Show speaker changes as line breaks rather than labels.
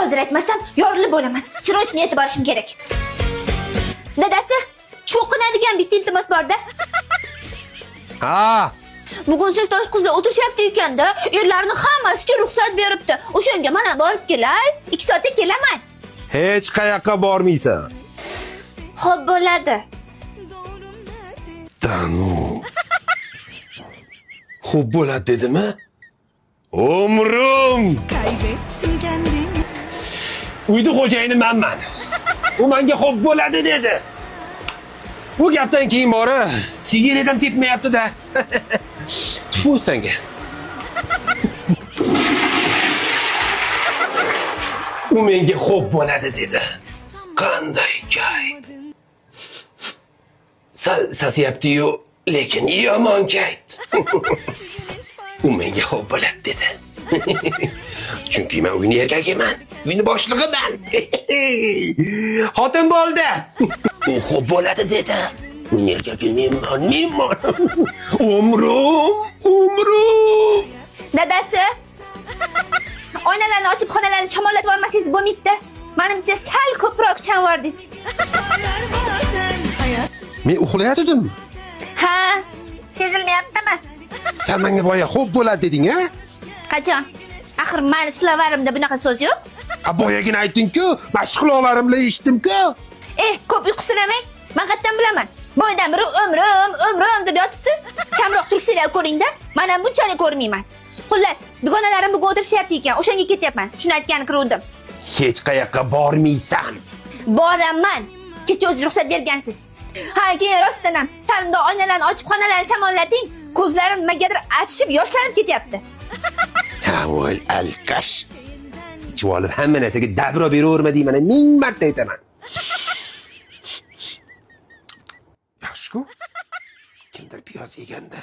Hozir aytmasam yorilib bo'laman. Srochni yetib borishim kerak. Dadasi, cho'qinadigan bitta iltimos bor-da.
Ha,
Bugun sinfdosh qizlar o'tirishyapti ekanda, erlarning hammasiga ruxsat beribdi. O'shanga mana borib kelay, 2 soatda kelaman.
hech qayoqqa bormaysan.
Xo'p bo'ladi.
Danu. Xo'p bo'ladi dedimi? Umrim.
Kaybettim kendimi.
Uyda xo'jayini manman. U menga xo'p bo'ladi dedi. Bu gapdan keyin bori sigaretam tepmayapti-da. Tfu senga. U menga xo'p bo'ladi dedi. Qanday kay. Sal sasyapti-yu, lekin yomon kayt. U menga xo'p bo'ladi dedi. Chunki men uyni erkagiman, uyni boshlig'iman. Xotin bo'ldi. U xo'p bo'ladi dedi. Uyni erkagi menman. Umrim.
Dadasi. Oynalarni ochib, xonalarni shamollatib olmasangiz bo'lmaydi. Menimcha sal ko'proq chanvordingiz.
Men uxlayotgandim.
Ha, sezilmayaptimi?
Sen menga boya xo'p bo'ladi deding-a?
Qachon? Axir meni slovarimda bunaqa so'z yo'q.
Boyagina aytding-ku, mashg'ulotlarim bilan eshitdim-ku.
Ko'p uyqusiramang. Men qayerdan bilaman? Boydan beri umrim deb yotibsiz. Kamroq turk serial ko'ring-da. Men ham bunchalik ko'rmayman. Xullas, dugonalarim bugun o'tirishyapti ekan. O'shanga ketyapman. Shuni aytgani kiruvdim.
Hech qayoqqa bormaysan.
Boraman. Kecha o'zingiz ruxsat bergansiz. Ha, keyin rostdan ham salimda oynalarni ochib, xonalarni shamollating. Ko'zlarim nimagadir achishib, yoshlanib ketyapti.
Ha, voy alkash. Ichib olib hamma narsaga dabro beraverma deyman, 1000 marta aytaman. Yaxshi-ku. Kimdir piyoz yeganda.